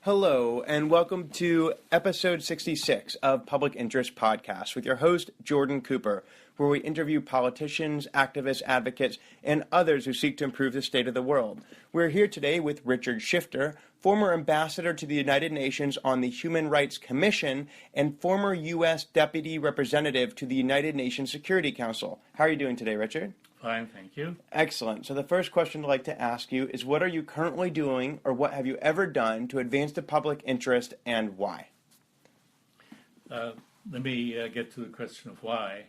Hello, and welcome to episode 66 of Public Interest Podcast with your host, Jordan Cooper, where we interview politicians, activists, advocates, and others who seek to improve the state of the world. We're here today with Richard Schifter, former ambassador to the United Nations on the Human Rights Commission and former U.S. Deputy Representative to the United Nations Security Council. How are you doing today, Richard? Fine, thank you. Excellent. So the first question I'd like to ask you is, what are you currently doing, or what have you ever done to advance the public interest, and why? Let me get to the question of why.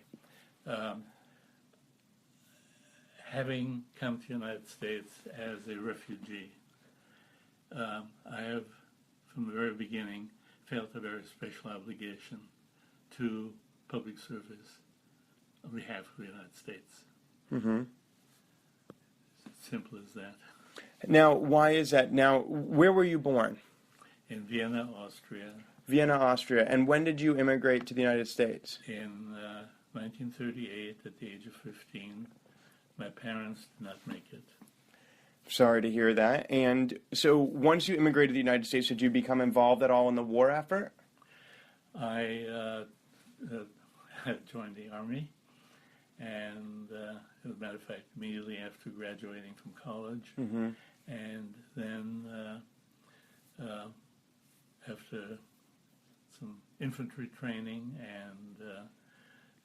Having come to the United States as a refugee, I have, from the very beginning, felt a very special obligation to public service on behalf of the United States. Mm-hmm. It's as simple as that. Now, why is that? Now, where were you born? In Vienna, Austria. Vienna, Austria. And when did you immigrate to the United States? In 1938, at the age of 15. My parents did not make it. Sorry to hear that. And so once you immigrated to the United States, did you become involved at all in the war effort? I joined the Army, and as a matter of fact, immediately after graduating from college, mm-hmm. and then after some infantry training and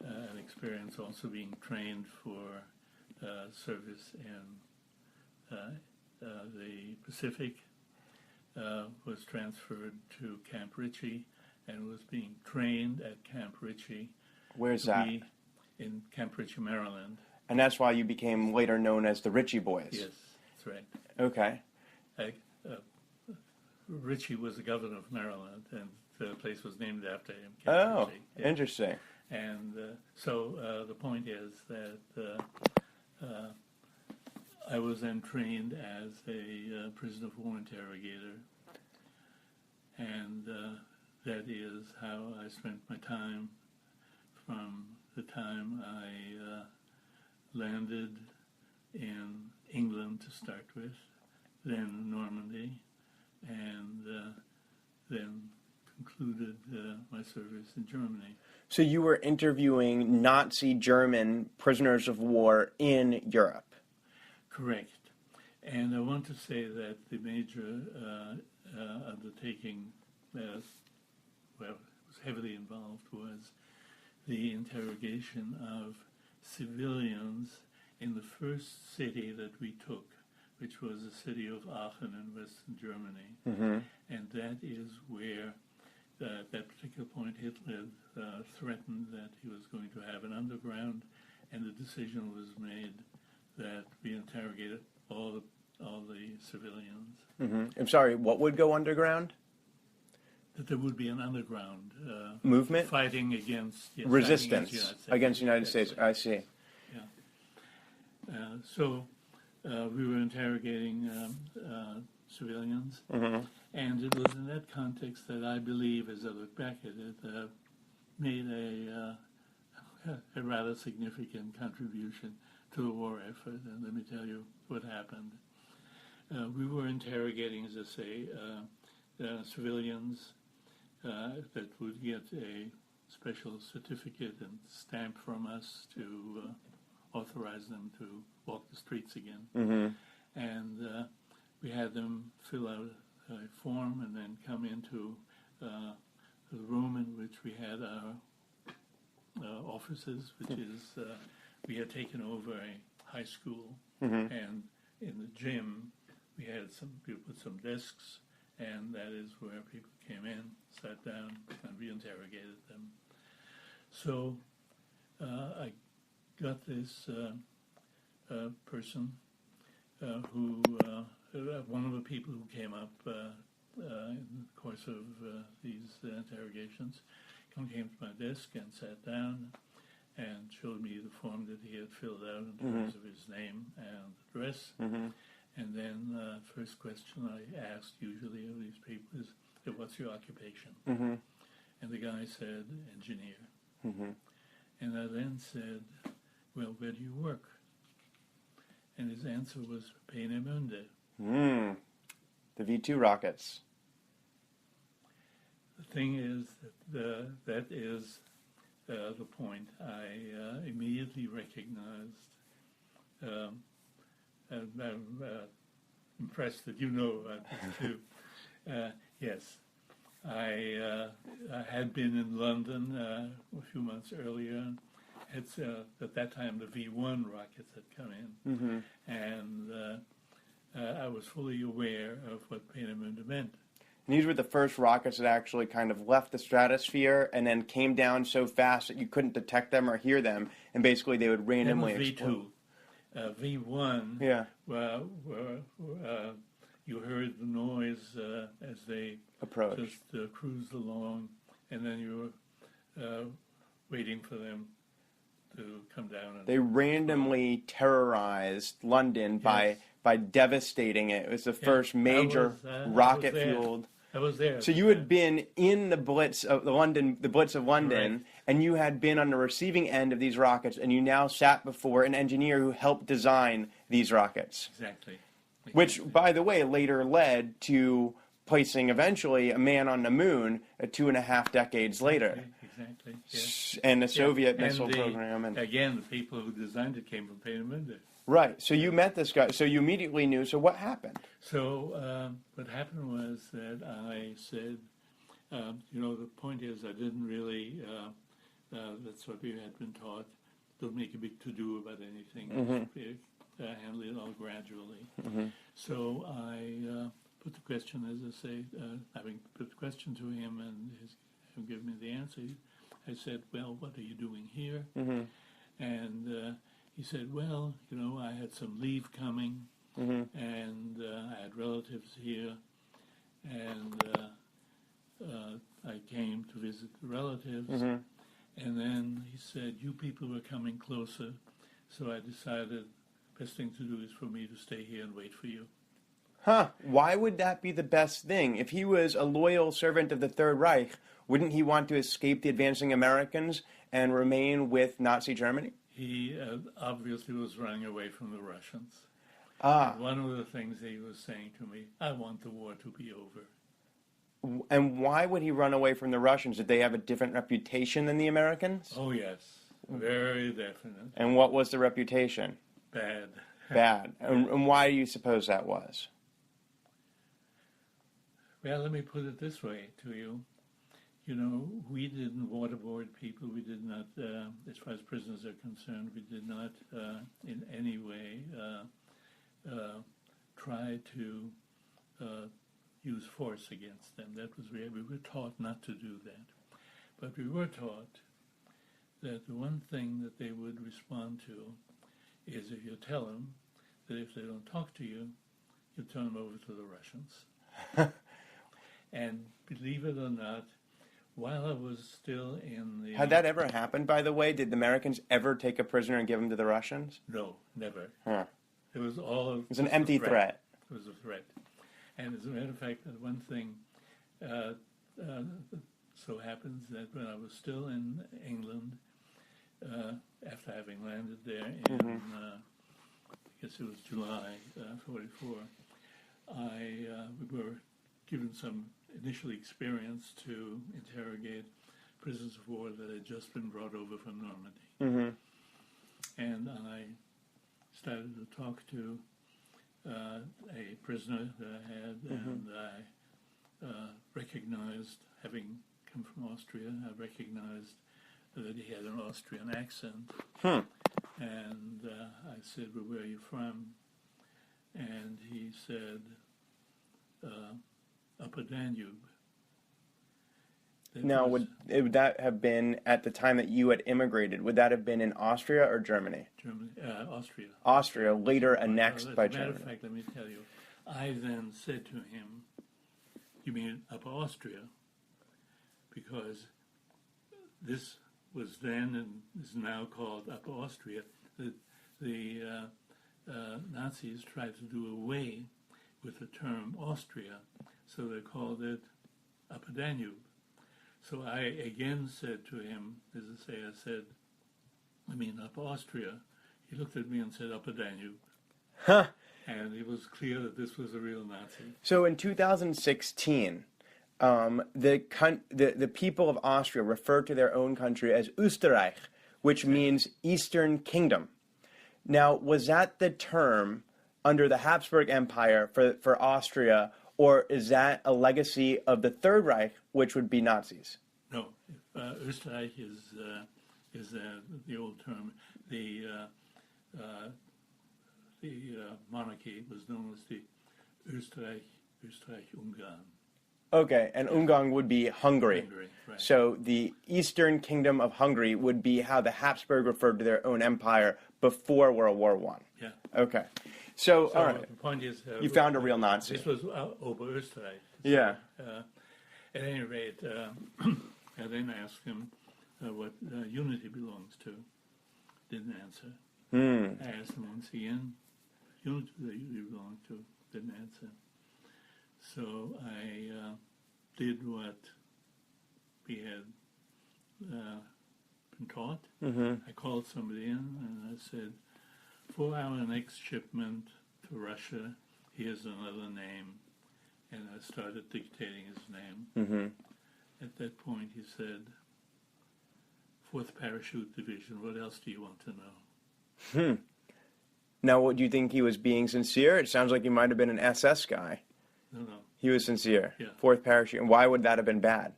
an experience also being trained for service in the Pacific, was transferred to Camp Ritchie and was being trained at Camp Ritchie. Where's that? In Camp Ritchie, Maryland. And that's why you became later known as the Ritchie Boys. Yes, that's right. Okay. Ritchie was the governor of Maryland, and the place was named after him. Camp Ritchie. Yeah. Interesting. And so the point is that I was then trained as a prisoner of war interrogator, and that is how I spent my time from the time I landed in England to start with, then Normandy, and then concluded my service in Germany. So you were interviewing Nazi German prisoners of war in Europe? Correct. And I want to say that the major undertaking that was heavily involved was the interrogation of civilians in the first city that we took, which was the city of Aachen in Western Germany. Mm-hmm. And that is where, at that particular point, Hitler threatened that he was going to have an underground, and the decision was made that we interrogated all the civilians. Mm-hmm. I'm sorry, what would go underground? That there would be an underground movement? Fighting against... Yes, resistance against the United States. I see. Yeah. So we were interrogating civilians, mm-hmm. and it was in that context that I believe, as I look back at it, made a rather significant contribution to the war effort. And let me tell you what happened. We were interrogating, as I say, civilians that would get a special certificate and stamp from us to authorize them to walk the streets again. Mm-hmm. And we had them fill out a form and then come into the room in which we had our offices, which is, we had taken over a high school, mm-hmm. and in the gym we put some desks, and that is where people came in, sat down, and we interrogated them. So I got this person who, one of the people who came up in the course of these interrogations, came to my desk and sat down and showed me the form that he had filled out in terms mm-hmm. of his name and address. Mm-hmm. And then first question I asked usually of these people is, what's your occupation? Mm-hmm. And the guy said, engineer. Mm-hmm. And I then said, well, where do you work? And his answer was, Pene Munde. The V-2 rockets. The thing is that is the point. I immediately recognized. I'm impressed that you know about this too. Yes, I had been in London a few months earlier. It's at that time the V1 rockets had come in, and I was fully aware of what Peenemünde meant. And these were the first rockets that actually kind of left the stratosphere and then came down so fast that you couldn't detect them or hear them, and basically they would randomly explode. V2. V1, Yeah. You heard the noise as they Approach. just cruised along, and then you were waiting for them to come down. And They randomly terrorized London by devastating it. It was the first major rocket-fueled. I was there. So you had been in the Blitz of London, Right. and you had been on the receiving end of these rockets, and you now sat before an engineer who helped design these rockets. Exactly. Which, by the way, later led to placing eventually a man on the moon 2.5 decades later. Exactly. Yes. And the Soviet And missile program. And again, the people who designed it came from Peenemünde. right. So you met this guy. So you immediately knew. So what happened? So what happened was that I said, the point is I didn't really, that's what we had been taught, don't make a big to-do about anything, handle it all gradually. So I put the question, as I say, having put the question to him and him giving me the answer, I said, well, what are you doing here? And he said, well, I had some leave coming, and I had relatives here, and I came to visit the relatives. And then he said, you people were coming closer, so I decided the best thing to do is for me to stay here and wait for you. Huh. Why would that be the best thing? If he was a loyal servant of the Third Reich, wouldn't he want to escape the advancing Americans and remain with Nazi Germany? He obviously was running away from the Russians. Ah. And one of the things he was saying to me, I want the war to be over. And why would he run away from the Russians? Did they have a different reputation than the Americans? Oh, yes. Very definite. And what was the reputation? Bad. Bad. And why do you suppose that was? Well, let me put it this way to you. We didn't waterboard people. We did not, as far as prisoners are concerned, we did not in any way try to use force against them. That was we were taught not to do that. But we were taught that the one thing that they would respond to is if you tell them that if they don't talk to you, you turn them over to the Russians. And believe it or not, while I was still in the... Had that ever happened, by the way? Did the Americans ever take a prisoner and give him to the Russians? No, never. Huh. It was all... It was an empty threat. It was a threat. And as a matter of fact, one thing so happens that when I was still in England, after having landed there in, I guess it was July 44, we were given some initial experience to interrogate prisoners of war that had just been brought over from Normandy. And I started to talk to a prisoner that I had, and I recognized, having come from Austria, I recognized that he had an Austrian accent. And I said, well, where are you from? And he said, Upper Danube. Now, would that have been at the time that you had immigrated? Would that have been in Austria or Germany? Germany, Austria. Austria, later annexed by As a matter Germany. of fact, let me tell you, I then said to him, you mean Upper Austria? Because this was then and is now called Upper Austria. The Nazis tried to do away with the term Austria, so they called it Upper Danube. So I again said to him, as I say, I said, I mean Upper Austria. He looked at me and said Upper Danube. And it was clear that this was a real Nazi. So in 2016, the people of Austria referred to their own country as Österreich, which means Eastern Kingdom. Now, was that the term under the Habsburg Empire for Austria, or is that a legacy of the Third Reich, which would be Nazis? No, Österreich is the old term. The monarchy was known as the Österreich-Ungarn. Okay, and Ungarn would be Hungary. Right. So the Eastern Kingdom of Hungary would be how the Habsburg referred to their own empire before World War I. Yeah. Okay. So all right. The point is, you found a real Nazi. This was Oberösterreich. Yeah. At any rate, I then asked him what unity belongs to. Didn't answer. I asked him once again, unity belongs to. Didn't answer. So I did what we had been taught. I called somebody in and I said, for our next shipment to Russia, here's another name. And I started dictating his name. At that point, he said, 4th Parachute Division, what else do you want to know? Now, what do you think he was being sincere? It sounds like he might have been an SS guy. No. He was sincere. Yeah. 4th Parachute. And why would that have been bad?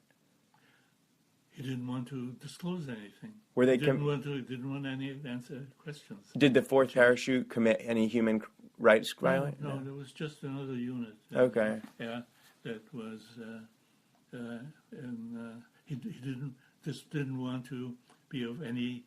He didn't want to disclose anything. Were they didn't want any answer questions. Did the 4th Parachute commit any human rights violation? No, there was just another unit. Okay. That was, he didn't want to be of any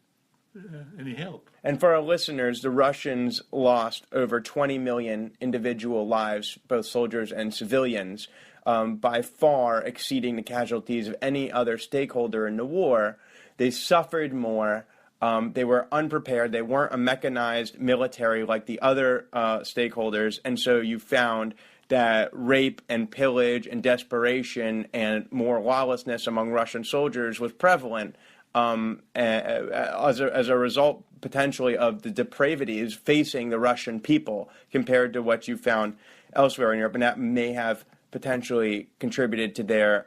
help. And for our listeners, the Russians lost over 20 million individual lives, both soldiers and civilians, by far exceeding the casualties of any other stakeholder in the war. They suffered more. They were unprepared. They weren't a mechanized military like the other stakeholders. And so you found that rape and pillage and desperation and more lawlessness among Russian soldiers was prevalent. As a result, potentially, of the depravities facing the Russian people compared to what you found elsewhere in Europe, and that may have potentially contributed to their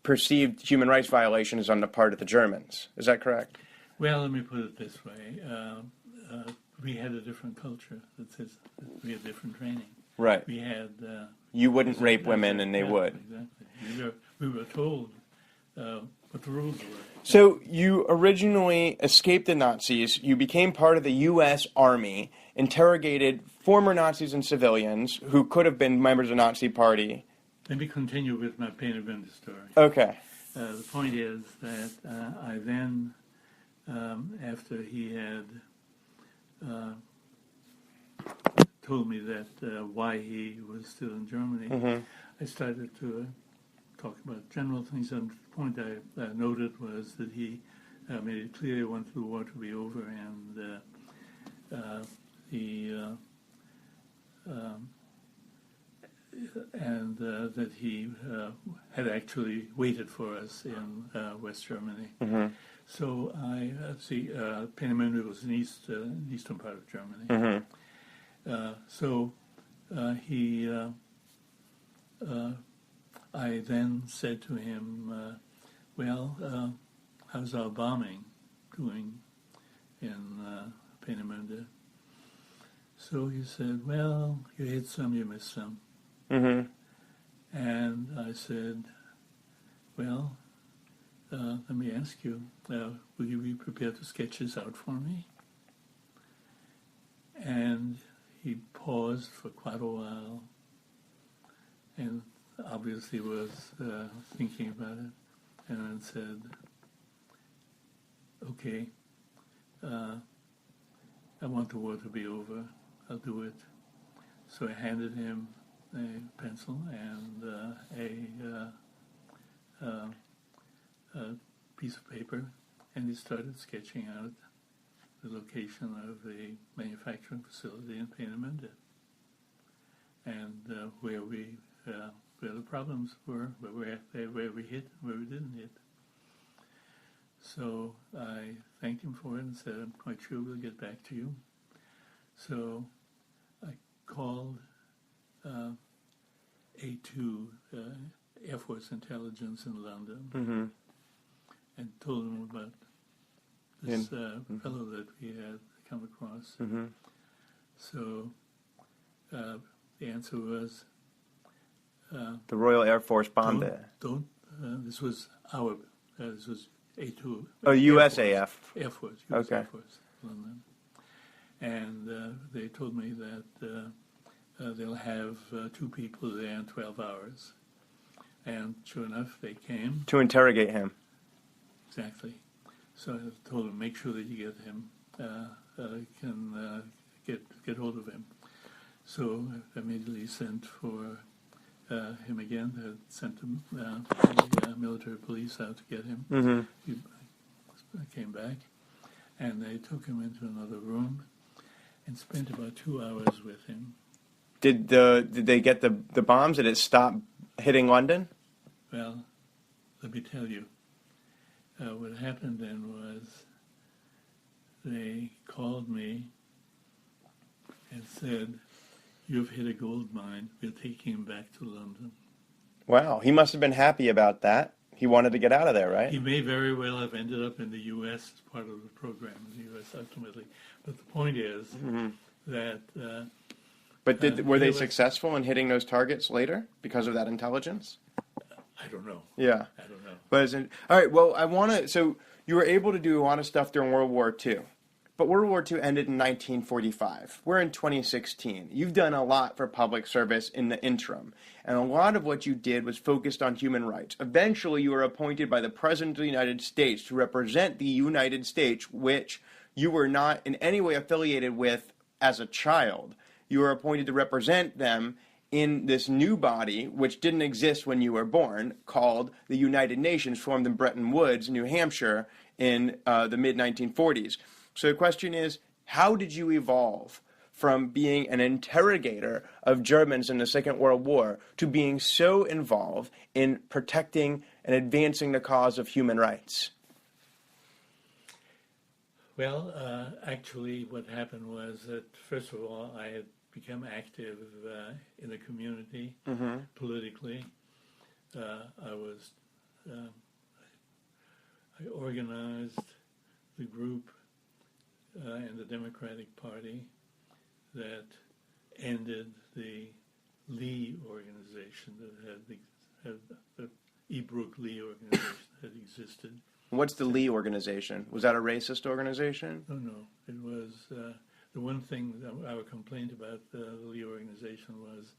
perceived human rights violations on the part of the Germans. Is that correct? Well, let me put it this way. We had a different culture. We had different training. Right. We had... you wouldn't rape women, and they would. Exactly. We were told what the rules were. So you originally escaped the Nazis. You became part of the U.S. Army, interrogated former Nazis and civilians who could have been members of the Nazi Party. Let me continue with my Pain of Vendor story. Okay. The point is that I then, after he had told me that why he was still in Germany, I started to talk about general things. And the point I noted was that he made it clear he wanted the war to be over, and that he had actually waited for us in West Germany. So I see Peenemünde was in eastern part of Germany. So I then said to him, well, how's our bombing doing in Peenemünde? So he said, well, you hit some, you missed some. And I said, well, let me ask you, will you be prepared to sketch this out for me? And he paused for quite a while and obviously was thinking about it, and then said, okay, I want the war to be over, I'll do it. So I handed him a pencil and a piece of paper, and he started sketching out the location of the manufacturing facility in Peenemünde, and where the problems were, where we hit and where we didn't hit. So I thanked him for it and said, I'm quite sure we'll get back to you. So I called A2 Air Force intelligence in London, Mm-hmm. and told him about this fellow that we had come across. Mm-hmm. So the answer was, The Royal Air Force bombed it. This was this was A2. Oh, USAF. Air Force. Okay. Air Force, London. And they told me that they'll have 2 people there in 12 hours. And sure enough, they came. To interrogate him. Exactly. So I told them, make sure that you get him, get hold of him. So I immediately sent for him again. I sent the military police out to get him. Mm-hmm. He came back, and they took him into another room and spent about 2 hours with him. Did they get the bombs? Did it stop hitting London? Well, let me tell you. What happened then was they called me and said, "You've hit a gold mine. We're taking him back to London." Wow, he must have been happy about that. He wanted to get out of there, right? He may very well have ended up in the U.S. as part of the program in the U.S. ultimately. But the point is that... But were they successful in hitting those targets later because of that intelligence? I don't know. Yeah. I don't know. But all right, well, I want to... So you were able to do a lot of stuff during World War II. But World War II ended in 1945. We're in 2016. You've done a lot for public service in the interim. And a lot of what you did was focused on human rights. Eventually, you were appointed by the President of the United States to represent the United States, which you were not in any way affiliated with as a child. You were appointed to represent them in this new body, which didn't exist when you were born, called the United Nations, formed in Bretton Woods, New Hampshire, in the mid-1940s. So the question is, how did you evolve from being an interrogator of Germans in the Second World War to being so involved in protecting and advancing the cause of human rights? Well, actually what happened was that, first of all, I had become active in the community, politically. I organized the group in the Democratic Party that ended the Lee organization that had the Ebrook Lee organization that existed. What's the Lee organization? Was that a racist organization? No. It was the one thing that our complaint about the Lee organization was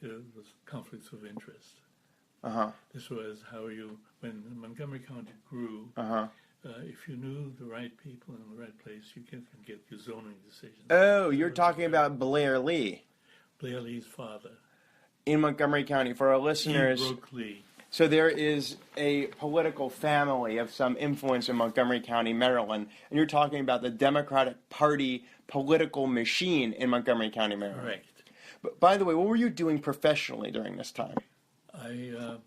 it was conflicts of interest. This was how when Montgomery County grew, if you knew the right people in the right place, you can get your zoning decisions. Oh, you're talking about Blair Lee. Blair Lee's father. In Montgomery County, for our listeners. Ebrook Lee. So there is a political family of some influence in Montgomery County, Maryland, and you're talking about the Democratic Party political machine in Montgomery County, Maryland. Correct. But by the way, what were you doing professionally during this time? I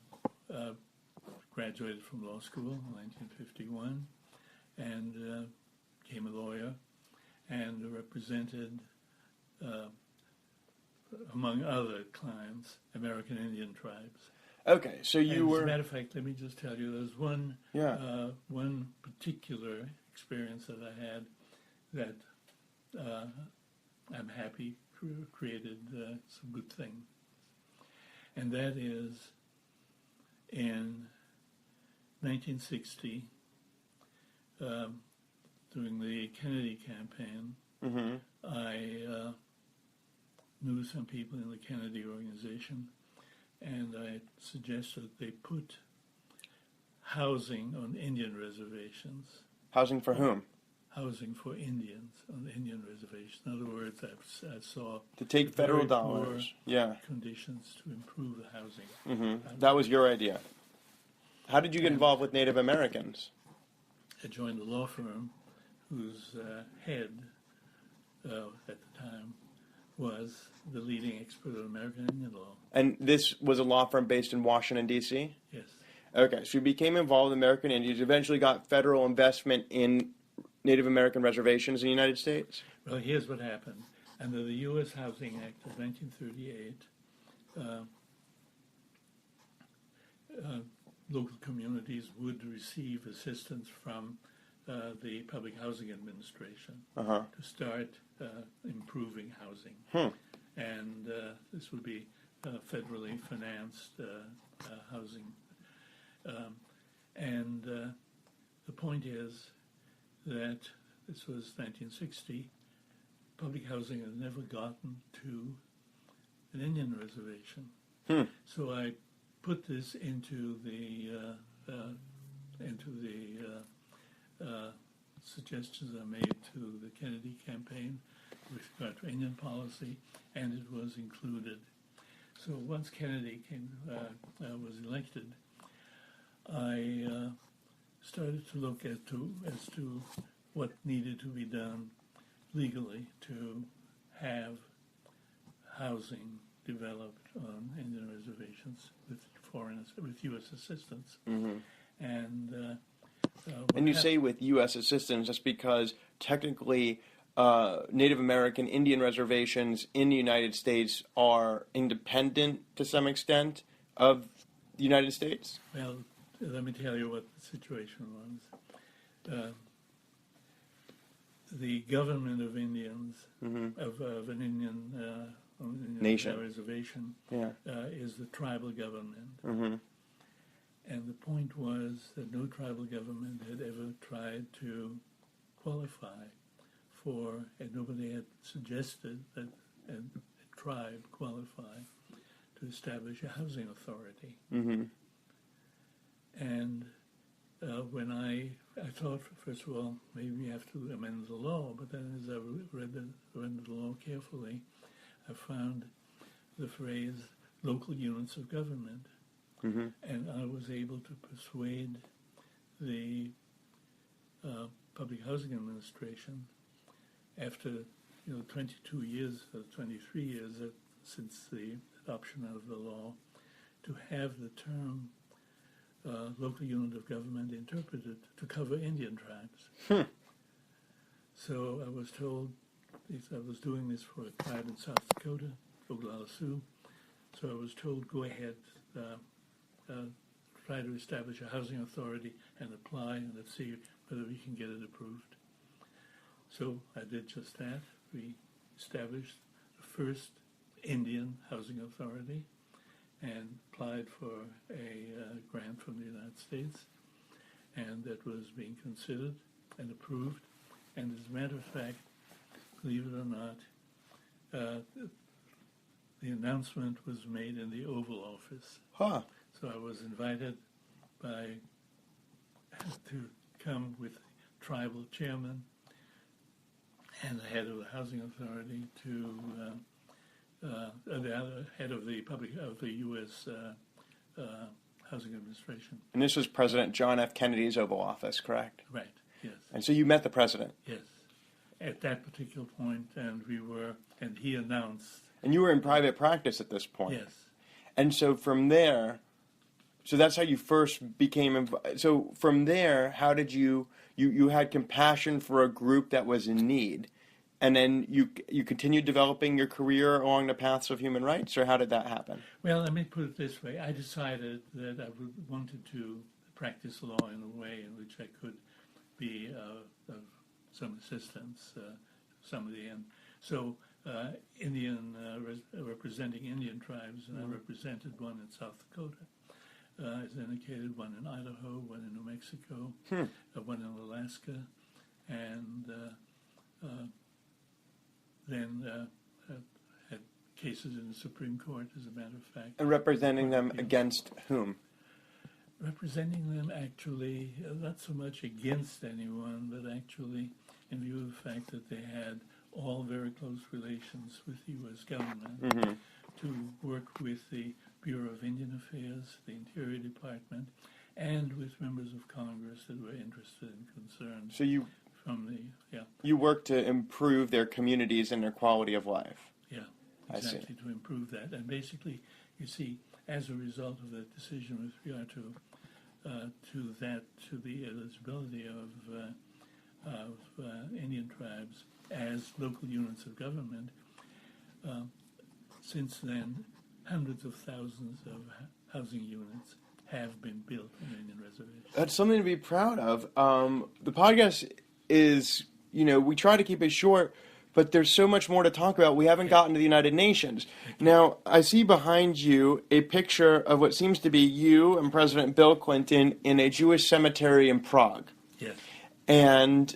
graduated from law school in 1951 and became a lawyer and represented, among other clients, American Indian tribes. Okay, so you were... As a matter of fact, let me just tell you, there's one particular experience that I had that I'm happy created some good things. And that is in 1960, during the Kennedy campaign, I knew some people in the Kennedy organization, and I suggested they put housing on Indian reservations. Housing for whom? Housing for Indians on the Indian reservation. In other words, I saw... To take federal dollars. Conditions to improve the housing. That was your idea. How did you get involved with Native Americans? I joined a law firm whose head at the time was the leading expert on American Indian law. And this was a law firm based in Washington, D.C.? Yes. Okay, so you became involved with American Indians, eventually got federal investment in Native American reservations in the United States? Well, here's what happened. Under the U.S. Housing Act of 1938, local communities would receive assistance from the Public Housing Administration to start improving housing. And this would be federally financed housing. And the point is that this was 1960. Public housing had never gotten to an Indian reservation. So I put this into the suggestions I made to the Kennedy campaign with regard to Indian policy, and it was included. So once Kennedy was elected, I started to look as to what needed to be done legally to have housing developed on Indian reservations with U.S. assistance. And you say with U.S. assistance, just because technically Native American Indian reservations in the United States are independent to some extent of the United States? Well, let me tell you what the situation was. The government of Indians, of an Indian nation reservation, is the tribal government. And the point was that no tribal government had ever tried to qualify for, and nobody had suggested that a tribe qualify to establish a housing authority. And when I thought, first of all, maybe we have to amend the law, but then as I read the law carefully, I found the phrase local units of government. And I was able to persuade the Public Housing Administration after 22 years, 23 years since the adoption of the law, to have the term local unit of government interpreted to cover Indian tribes. So I was told, I was doing this for a tribe in South Dakota, Oglala Sioux, so I was told, go ahead, try to establish a housing authority and apply, and let's see whether we can get it approved. So I did just that. We established the first Indian housing authority and applied for a grant from the United States, and that was being considered and approved. And as a matter of fact, believe it or not, the announcement was made in the Oval Office. So I was invited to come with the tribal chairman and the head of the housing authority to the head of the U.S. Housing Administration. And this was President John F. Kennedy's Oval Office, correct? Right. Yes. And so you met the president. Yes. At that particular point, and he announced. And you were in private practice at this point. Yes. And so from there, so that's how you first became. So from there, how did you had compassion for a group that was in need, and then you continued developing your career along the paths of human rights, or how did that happen? Well, let me put it this way: I decided that I wanted to practice law in a way in which I could be of some assistance, somebody in. So representing Indian tribes, and I represented one in South Dakota, as indicated, one in Idaho, one in New Mexico, one in Alaska, and then had cases in the Supreme Court, as a matter of fact. And representing them against whom? Representing them actually, not so much against anyone, but actually in view of the fact that they had all very close relations with the U.S. government, to work with the Bureau of Indian Affairs, the Interior Department, and with members of Congress that were interested and concerned. So you work to improve their communities and their quality of life. Yeah, exactly, to improve that. And basically, you see, as a result of that decision with regard to the eligibility of Indian tribes as local units of government, since then, hundreds of thousands of housing units have been built on Indian reservations. That's something to be proud of. The podcast is, we try to keep it short, but there's so much more to talk about. We haven't gotten to the United Nations. Now, I see behind you a picture of what seems to be you and President Bill Clinton in a Jewish cemetery in Prague. Yes. And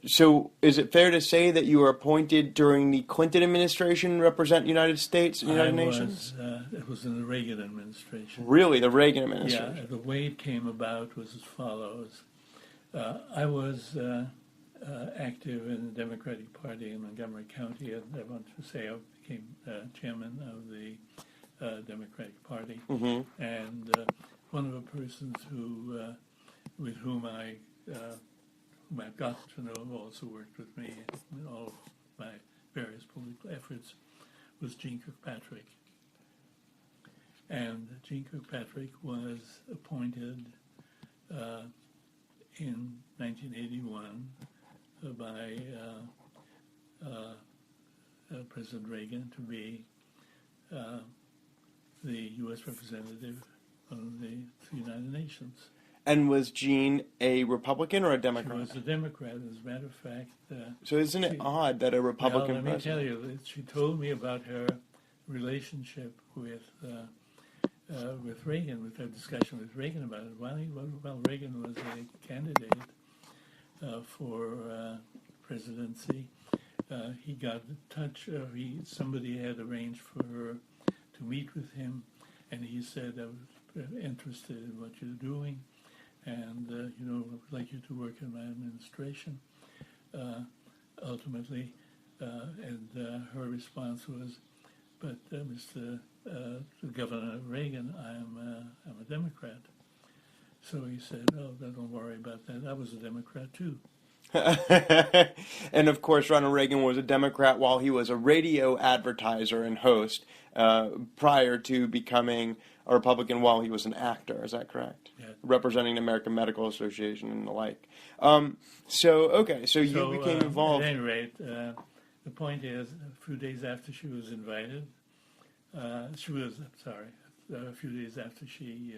so is it fair to say that you were appointed during the Clinton administration to represent the United States and the United Nations? It was in the Reagan administration. Really, the Reagan administration? Yeah, the way it came about was as follows. I was active in the Democratic Party in Montgomery County, and I want to say I became chairman of the Democratic Party. Mm-hmm. And one of the persons with whom I've gotten to know, also worked with me in all of my various political efforts, was Jean Kirkpatrick. And Jean Kirkpatrick was appointed in 1981 by President Reagan to be the U.S. representative of the United Nations. And was Jean a Republican or a Democrat? She was a Democrat, as a matter of fact. So isn't it odd that a Republican president... Let me tell you, she told me about her relationship with Reagan, with her discussion with Reagan about it. While Reagan was a candidate for presidency, he got in touch, somebody had arranged for her to meet with him, and he said, I was interested in what you're doing, and I would like you to work in my administration. Ultimately, and her response was, but Mr. Governor Reagan, I'm a Democrat. So he said, oh, don't worry about that. I was a Democrat too. And of course, Ronald Reagan was a Democrat while he was a radio advertiser and host prior to becoming a Republican while he was an actor. Is that correct? Yeah. Representing the American Medical Association and the like. So you became involved. At any rate, the point is, a few days after she was invited, a few days after she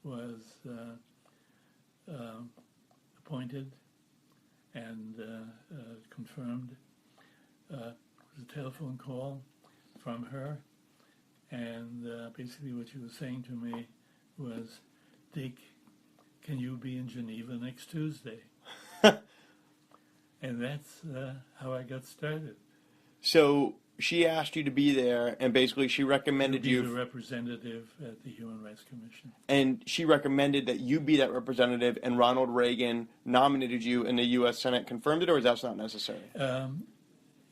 was appointed and confirmed, was a telephone call from her, and basically what she was saying to me was, Dick, can you be in Geneva next Tuesday? And that's how I got started. So she asked you to be there, and basically she recommended you... To be the representative at the Human Rights Commission. And she recommended that you be that representative, and Ronald Reagan nominated you, and the U.S. Senate confirmed it, or is that not necessary?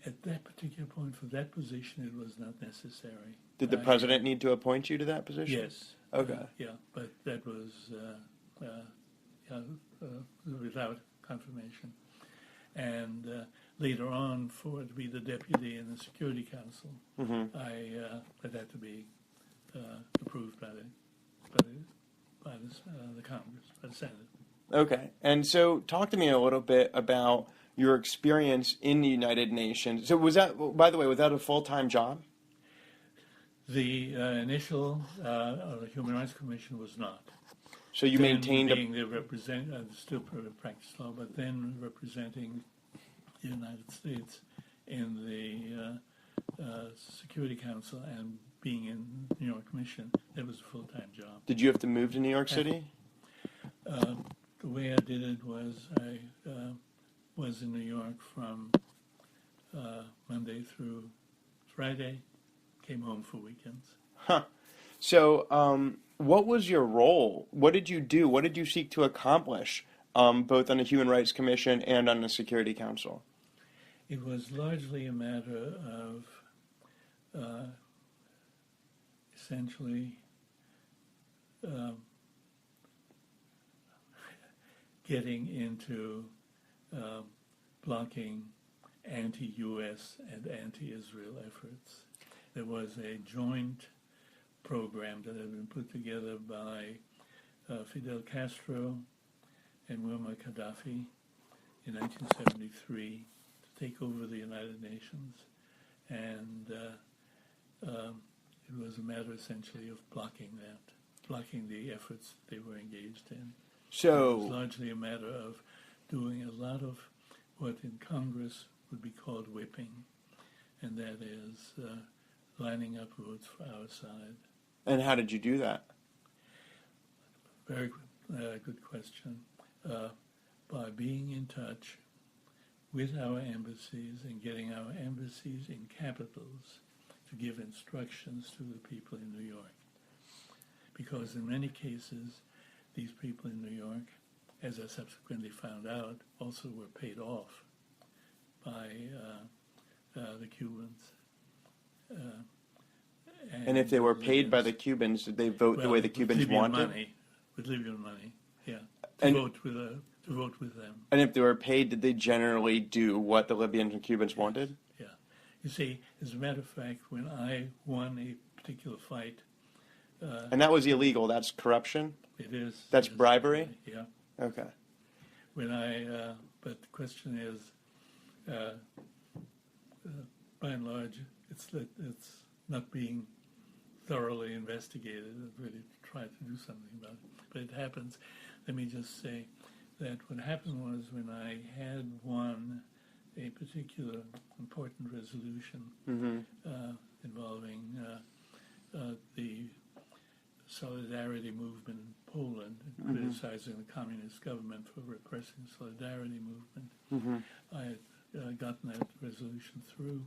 At that particular point, for that position, it was not necessary. Did the president need to appoint you to that position? Yes. Okay. But that was without confirmation. And later on, to be the deputy in the Security Council, Mm-hmm. that had to be approved by the Congress, by the Senate. Okay. And so talk to me a little bit about your experience in the United Nations. So was that, by the way, was that a full-time job? The initial Human Rights Commission was not. So you maintained being the still practice law, but then representing the United States in the Security Council and being in New York Mission, that was a full-time job. Did you have to move to New York City? The way I did it was I was in New York from Monday through Friday, came home for weekends. Huh. So what was your role? What did you do? What did you seek to accomplish, both on the Human Rights Commission and on the Security Council? It was largely a matter of essentially getting into blocking anti-U.S. and anti-Israel efforts. There was a joint program that had been put together by Fidel Castro and Muammar Gaddafi in 1973 to take over the United Nations, and it was a matter essentially of blocking that. blocking the efforts they were engaged in. So it was largely a matter of doing a lot of what in Congress would be called whipping, and that is lining up votes for our side. And how did you do that? Very good question. By being in touch with our embassies and getting our embassies in capitals to give instructions to the people in New York. Because in many cases, these people in New York, as I subsequently found out, also were paid off by the Cubans. And if they were paid by the Cubans, did they vote the way the Cubans wanted? With Libyan money, yeah. And vote with them. And if they were paid, did they generally do what the Libyans and Cubans wanted? Yeah. You see, as a matter of fact, when I won a particular fight... and that was illegal. That's corruption? It is. That's bribery? Yeah. Okay. But the question is, by and large, it's not being thoroughly investigated and really try to do something about it. But it happens. Let me just say that what happened was when I had won a particular important resolution involving the solidarity movement in Poland, criticizing the communist government for repressing the solidarity movement. I had gotten that resolution through.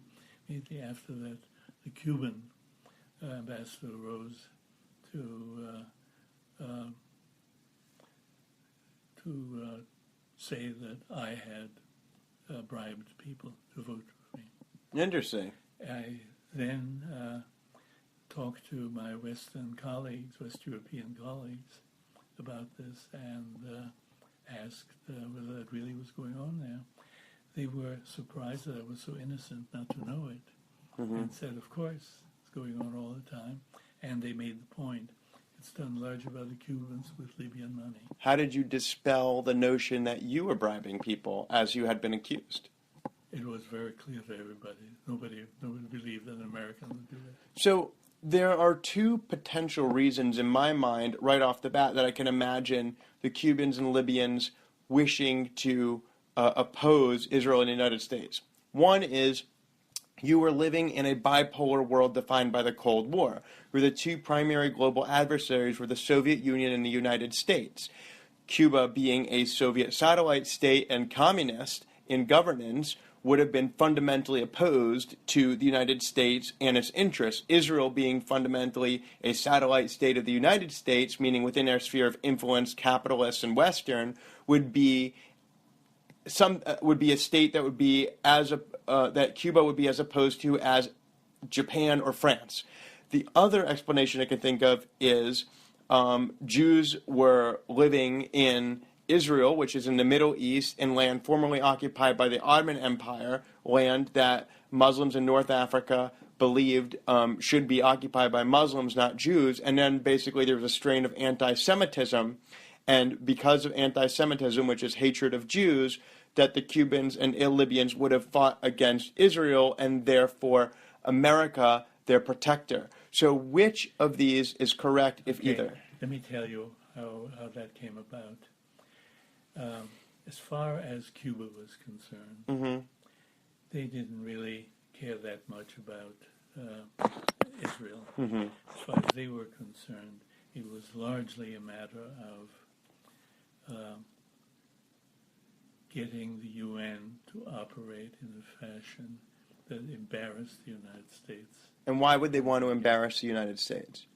Immediately after that, the Cuban ambassador rose to say that I had bribed people to vote for me. Interesting. I then talked to my West European colleagues about this and asked whether that really was going on there. They were surprised that I was so innocent not to know it, and said, of course, it's going on all the time. And they made the point. It's done largely by the Cubans with Libyan money. How did you dispel the notion that you were bribing people as you had been accused? It was very clear to everybody. Nobody believed that an American would do that. So there are two potential reasons in my mind right off the bat that I can imagine the Cubans and Libyans wishing to oppose Israel and the United States. One is you were living in a bipolar world defined by the Cold War, where the two primary global adversaries were the Soviet Union and the United States. Cuba, being a Soviet satellite state and communist in governance, would have been fundamentally opposed to the United States and its interests. Israel, being fundamentally a satellite state of the United States, meaning within their sphere of influence, capitalist and Western, would be a state that would be that Cuba would be as opposed to as Japan or France. The other explanation I can think of is Jews were living in Israel, which is in the Middle East, in land formerly occupied by the Ottoman Empire, land that Muslims in North Africa believed should be occupied by Muslims, not Jews. And then basically there was a strain of anti-Semitism. And because of anti-Semitism, which is hatred of Jews, that the Cubans and Libyans would have fought against Israel and therefore America, their protector. So which of these is correct, if either? Let me tell you how that came about. As far as Cuba was concerned, they didn't really care that much about Israel. As far as they were concerned, it was largely a matter of getting the UN to operate in a fashion that embarrassed the United States. And why would they want to embarrass the United States?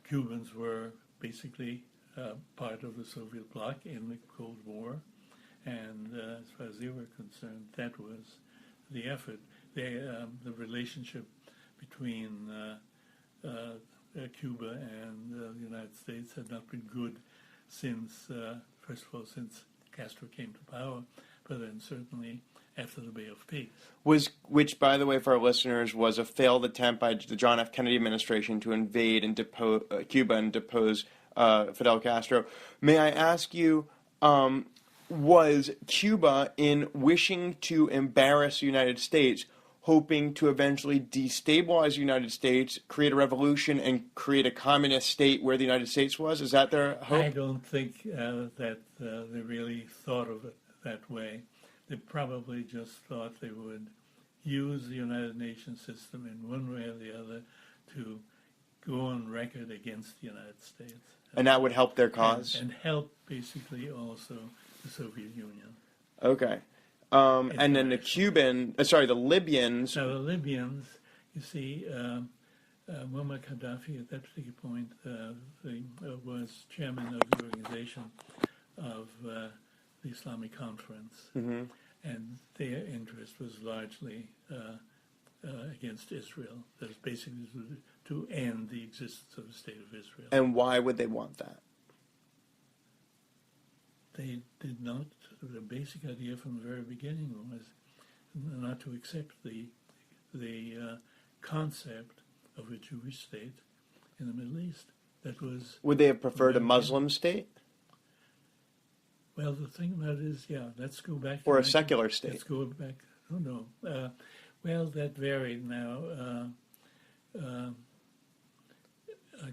Cubans were basically part of the Soviet bloc in the Cold War, and as far as they were concerned, that was the effort. The relationship between Cuba and the United States had not been good since, first of all, since Castro came to power, but then certainly after the Bay of Peace. Which, by the way, for our listeners, was a failed attempt by the John F. Kennedy administration to invade and depose Cuba and depose Fidel Castro. May I ask you, was Cuba, in wishing to embarrass the United States, hoping to eventually destabilize the United States, create a revolution, and create a communist state where the United States was? Is that their hope? I don't think that they really thought of it that way. They probably just thought they would use the United Nations system in one way or the other to go on record against the United States. And that would help their cause? And help, basically, also the Soviet Union. Okay. And then the Libyans... Now, the Libyans, you see, Muammar Gaddafi at that particular point was chairman of the organization of the Islamic Conference. Mm-hmm. And their interest was largely against Israel. That was basically to end the existence of the State of Israel. And why would they want that? They did not. The basic idea from the very beginning was not to accept the concept of a Jewish state in the Middle East. That was. Would they have preferred a Muslim state? Well, the thing about it is, let's go back. Or a secular state. Let's go back. Oh, no. Well, that varied now.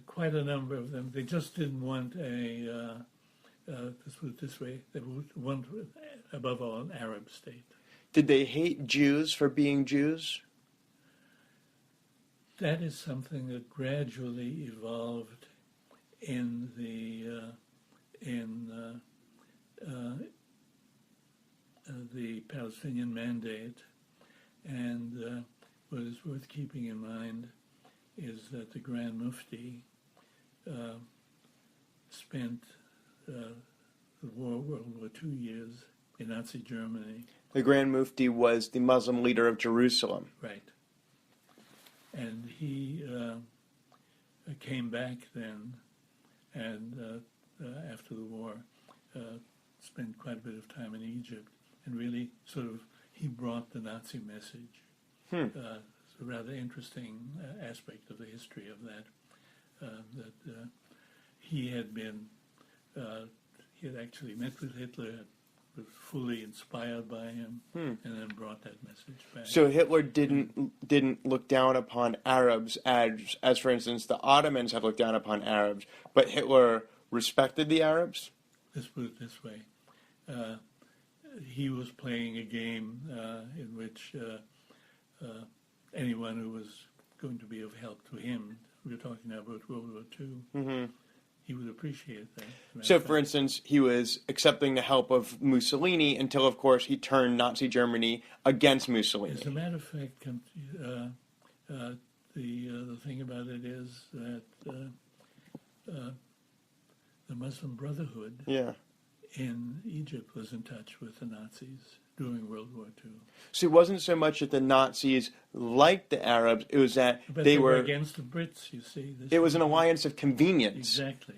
Quite a number of them. They just didn't want let's put it this way, they would want, above all, an Arab state. Did they hate Jews for being Jews? That is something that gradually evolved in the Palestinian Mandate, and what is worth keeping in mind is that the Grand Mufti spent the World War II years in Nazi Germany. The Grand Mufti was the Muslim leader of Jerusalem. Right. And he came back then, and after the war, spent quite a bit of time in Egypt, and really he brought the Nazi message. It's a rather interesting aspect of the history of that, he had been, he had actually met with Hitler, was fully inspired by him, and then brought that message back. So Hitler didn't look down upon Arabs as for instance, the Ottomans have looked down upon Arabs, but Hitler respected the Arabs? Let's put it this way. He was playing a game in which anyone who was going to be of help to him, we're talking now about World War II, he would appreciate that. So, for instance, he was accepting the help of Mussolini until, of course, he turned Nazi Germany against Mussolini. As a matter of fact, the thing about it is that the Muslim Brotherhood in Egypt was in touch with the Nazis during World War II. So it wasn't so much that the Nazis liked the Arabs, it was that but they were against the Brits, you see. It was an alliance of convenience. Exactly.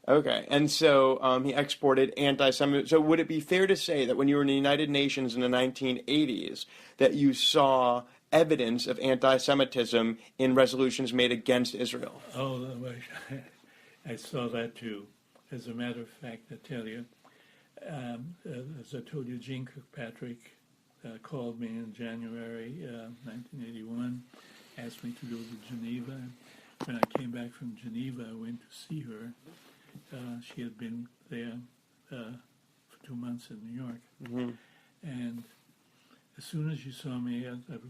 Okay, and so he exported anti-Semitism. So would it be fair to say that when you were in the United Nations in the 1980s, that you saw evidence of anti-Semitism in resolutions made against Israel? Oh, I saw that too. As a matter of fact, I tell you, as I told you, Jean Kirkpatrick called me in January 1981, asked me to go to Geneva. When I came back from Geneva, I went to see her. She had been there for 2 months in New York. And as soon as she saw me, I was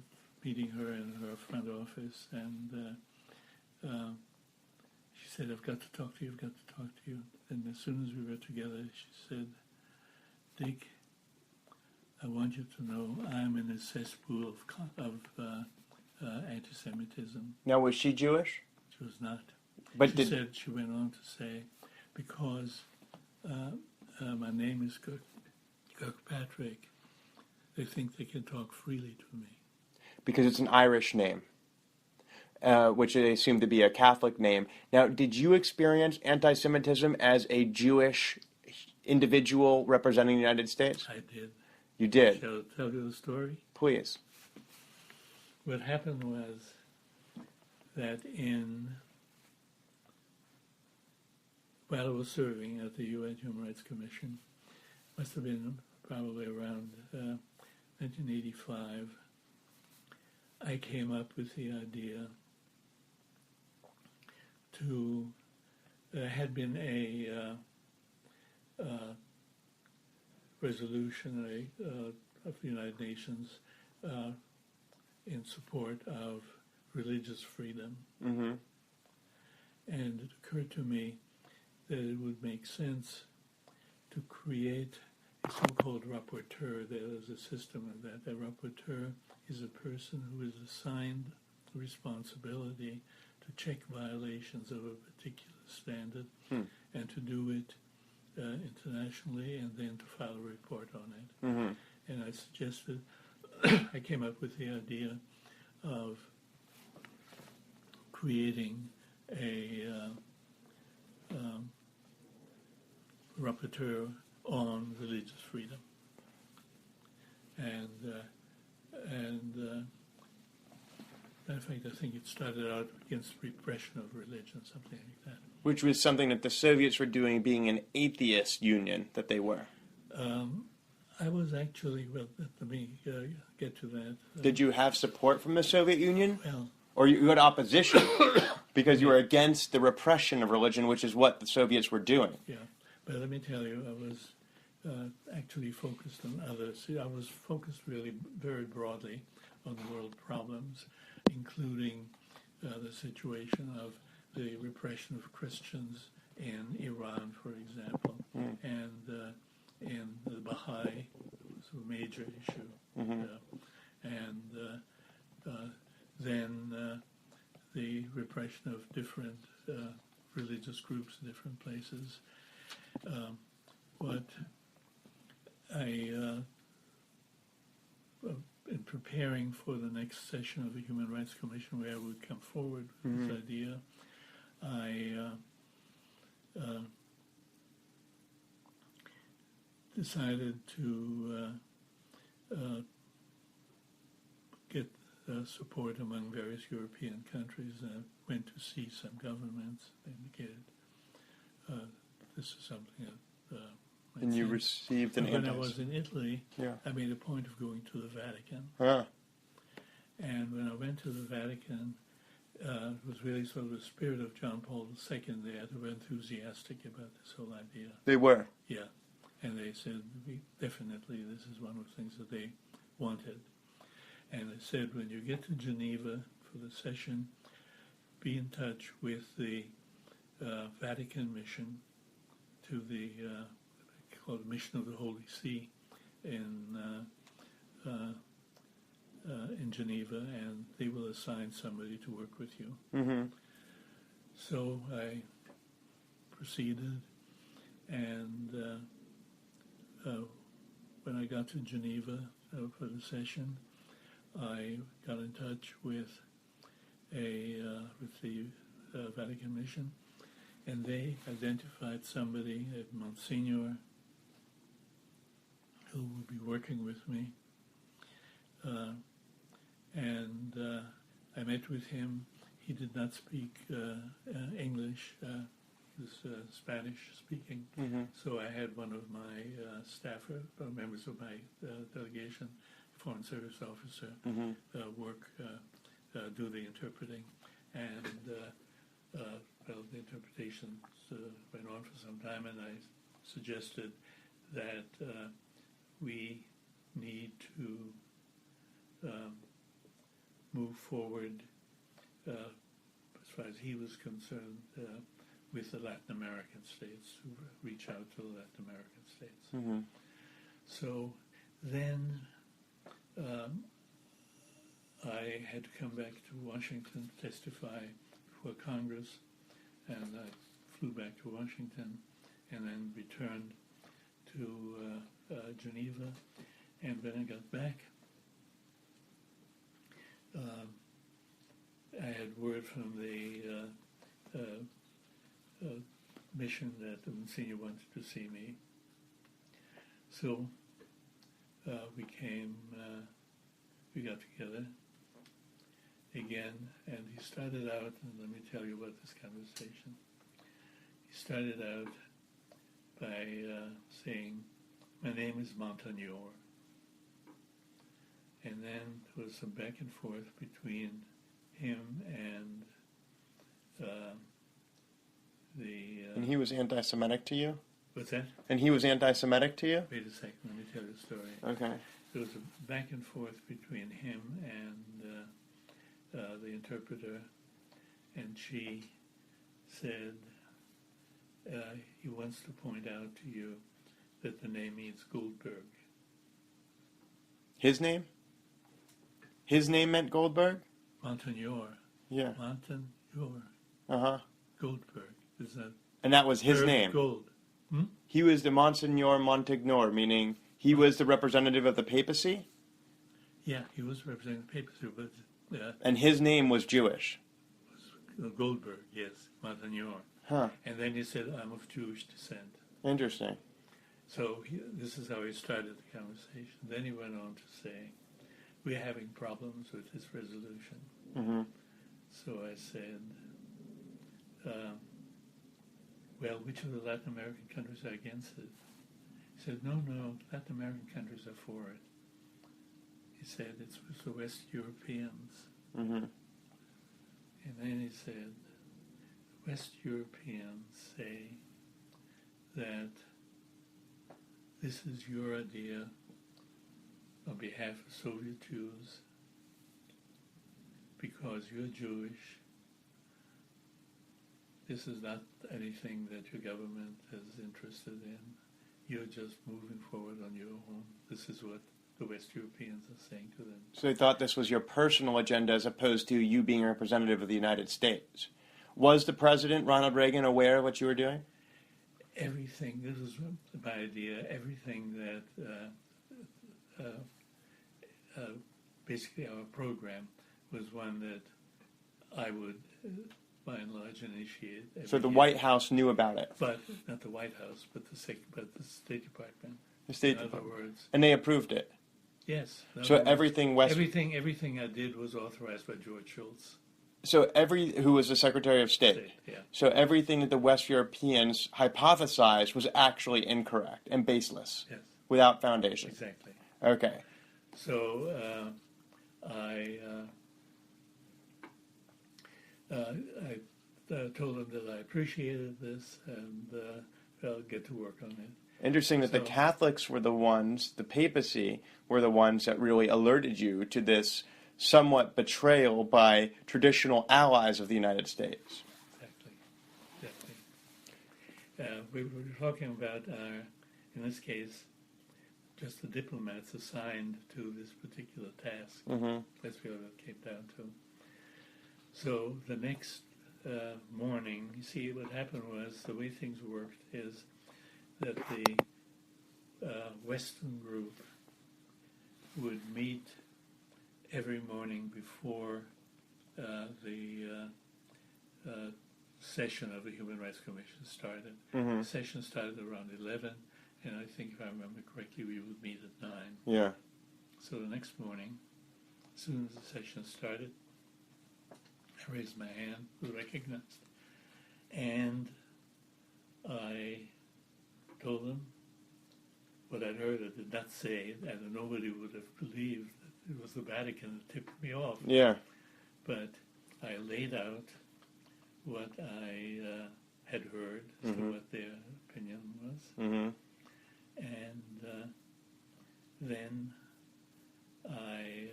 meeting her in her front office, and she said, I've got to talk to you, And as soon as we were together, she said, Dick, I want you to know I'm in a cesspool of anti-Semitism. Now, was she Jewish? She was not. But she went on to say, because my name is Kirkpatrick, they think they can talk freely to me. Because it's an Irish name, which they assume to be a Catholic name. Now, did you experience anti-Semitism as a Jewish individual representing the United States? I did. You did? Shall I tell you the story? Please. What happened was that while I was serving at the UN Human Rights Commission, must have been probably around 1985, I came up with the idea to, there had been a resolution of the United Nations in support of religious freedom. Mm-hmm. And it occurred to me that it would make sense to create a so-called rapporteur. There is a system of that. A rapporteur is a person who is assigned responsibility to check violations of a particular standard and to do it internationally and then to file a report on it. Mm-hmm. And I suggested, I came up with the idea of creating a rapporteur on religious freedom. And in fact, I think it started out against repression of religion, something like that. Which was something that the Soviets were doing, being an atheist union that they were. I was actually, well, let me get to that. Did you have support from the Soviet Union? Well, or you had opposition because you were against the repression of religion, which is what the Soviets were doing? Yeah, but let me tell you, I was actually focused on others. I was focused really very broadly on the world problems, including the situation of the repression of Christians in Iran, for example, and the Baha'i was a major issue, then the repression of different religious groups in different places. What I, in preparing for the next session of the Human Rights Commission, where I would come forward with this idea, I decided to get support among various European countries. I went to see some governments. They indicated this is something that and you received an When I was in Italy, I made a point of going to the Vatican. Huh. And when I went to the Vatican, it was really sort of the spirit of John Paul II there. They were enthusiastic about this whole idea. They were? Yeah. And they said, definitely, this is one of the things that they wanted. And they said, when you get to Geneva for the session, be in touch with the Vatican mission to the called Mission of the Holy See in Geneva, and they will assign somebody to work with you. Mm-hmm. So I proceeded, and when I got to Geneva for the session, I got in touch with the Vatican mission, and they identified somebody at Monsignor who would be working with me. And I met with him. He did not speak English. He was Spanish speaking. Mm-hmm. So I had one of my staffers, members of my delegation, Foreign Service officer, do the interpreting. And the interpretations went on for some time, and I suggested that we need to move forward, as far as he was concerned, with the Latin American states, to reach out to the Latin American states. Mm-hmm. So then I had to come back to Washington to testify before Congress, and I flew back to Washington and then returned to Geneva. And when I got back, I had word from the mission that the Monsignor wanted to see me. So we got together again, and he started out, and let me tell you about this conversation. He started out by saying, "My name is Montagnier." And then there was some back and forth between him and And he was anti-Semitic to you? What's that? And he was anti-Semitic to you? Wait a second, let me tell you the story. Okay. There was a back and forth between him and the interpreter, and she said he wants to point out to you that the name means Goldberg. His name? His name meant Goldberg? Montagnor. Yeah. Montagnor. Uh-huh. Goldberg. Is that And that was his Berg name? Gold. He was the Monsignor Montagnor, meaning he was the representative of the papacy? Yeah, he was representing the papacy, but And his name was Jewish? Goldberg, yes, Montagnor. Huh. And then he said, I'm of Jewish descent. Interesting. So this is how he started the conversation. Then he went on to say, we're having problems with this resolution. Mm-hmm. So I said, well, which of the Latin American countries are against it? He said, no, Latin American countries are for it. He said, it's with the West Europeans. Mm-hmm. And then he said, West Europeans say that this is your idea on behalf of Soviet Jews because you're Jewish. This is not anything that your government is interested in. You're just moving forward on your own. This is what the West Europeans are saying to them. So they thought this was your personal agenda as opposed to you being a representative of the United States. Was the president, Ronald Reagan, aware of what you were doing? Everything, this was my idea, everything that basically our program was one that I would, by and large, initiate. So the year. White House knew about it? But not the White House, but the State Department. The State In Department. other words, And they approved it? yes. So everything everything I did was authorized by George Shultz. So who was the Secretary of State? Yeah. So everything that the West Europeans hypothesized was actually incorrect and baseless, Yes. without foundation. Exactly. Okay. So I told them that I appreciated this and I'll get to work on it. Interesting that the Catholics were the ones, the papacy were the ones that really alerted you to this somewhat betrayal by traditional allies of the United States. Exactly. We were talking about, in this case, just the diplomats assigned to this particular task. Mm-hmm. That's really what it came down to. So the next morning, you see, what happened was the way things worked is that the Western group would meet every morning before the session of the Human Rights Commission started. Mm-hmm. The session started around 11, and I think, if I remember correctly, we would meet at 9. Yeah. So the next morning, as soon as the session started, I raised my hand, was recognized, and I told them what I'd heard. I did not say, and nobody would have believed that it was the Vatican that tipped me off. Yeah. But I laid out what I had heard, as to what their opinion was, Mm-hmm. and then I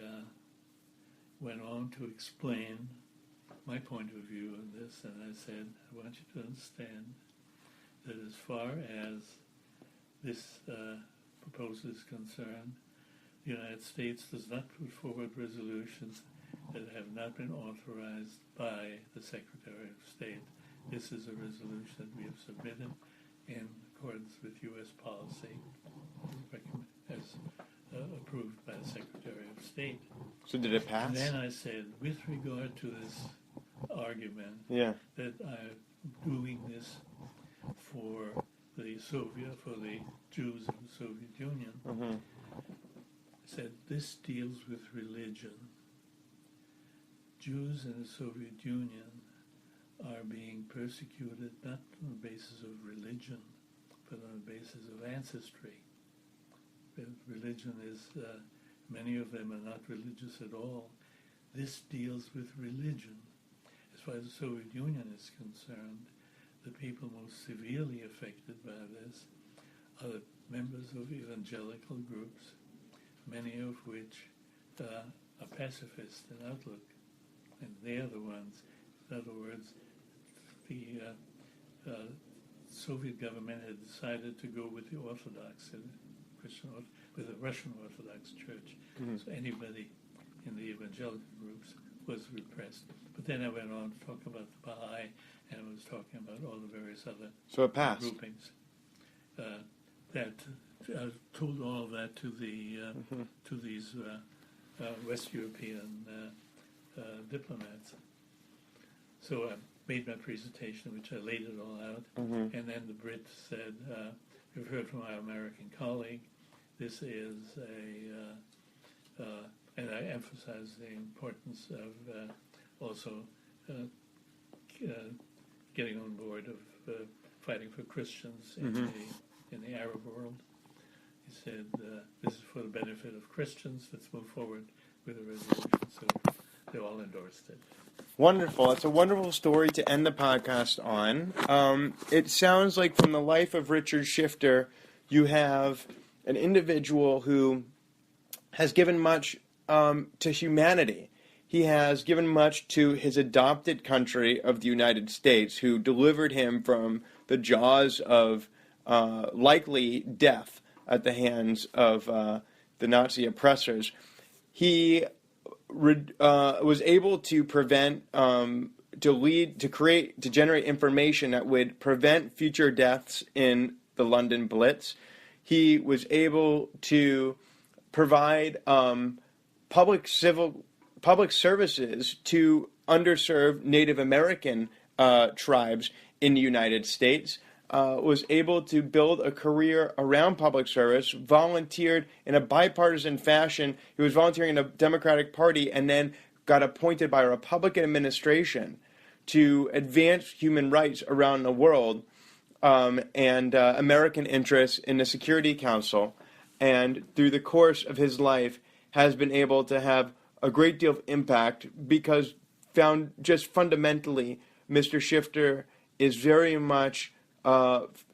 went on to explain my point of view on this, and I said, I want you to understand that as far as this proposal is concerned, the United States does not put forward resolutions that have not been authorized by the Secretary of State. This is a resolution that we have submitted in accordance with U.S. policy as approved by the Secretary of State. So did it pass? And then I said, with regard to this argument that I'm doing this for the Jews of the Soviet Union, Mm-hmm. I said, this deals with religion. Jews in the Soviet Union are being persecuted not on the basis of religion, but on the basis of ancestry. Religion is Many of them are not religious at all. This deals with religion. As far as the Soviet Union is concerned, the people most severely affected by this are the members of evangelical groups, many of which are pacifist in outlook, and they're the ones. In other words, the Soviet government had decided to go with the Orthodox, with the Russian Orthodox Church. Mm-hmm. So anybody in the evangelical groups was repressed. But then I went on to talk about the Baha'i, and I was talking about all the various other groupings. That told all of that to these West European diplomats. So I made my presentation, which I laid it all out, and then the Brits said, "We've heard from our American colleague. This is and I emphasized the importance of also getting on board of fighting for Christians in the Arab world." He said, "This is for the benefit of Christians. Let's move forward with a resolution." So they all endorsed it. Wonderful. It's a wonderful story to end the podcast on. It sounds like from the life of Richard Schifter, you have an individual who has given much to humanity. He has given much to his adopted country of the United States, who delivered him from the jaws of likely death at the hands of the Nazi oppressors. He was able to prevent, to generate information that would prevent future deaths in the London Blitz. He was able to provide public services to underserved Native American tribes in the United States. Was able to build a career around public service, volunteered in a bipartisan fashion. He was volunteering in the Democratic Party and then got appointed by a Republican administration to advance human rights around the world and American interests in the Security Council. And through the course of his life has been able to have a great deal of impact because found just fundamentally Mr. Schifter is very much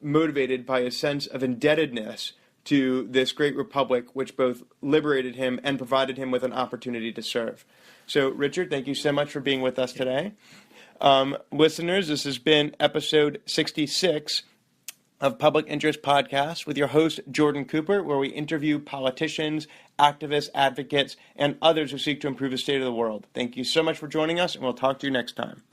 motivated by a sense of indebtedness to this great republic, which both liberated him and provided him with an opportunity to serve. So, Richard, thank you so much for being with us today. Listeners, this has been episode 66 of Public Interest Podcast with your host, Jordan Cooper, where we interview politicians, activists, advocates, and others who seek to improve the state of the world. Thank you so much for joining us, and we'll talk to you next time.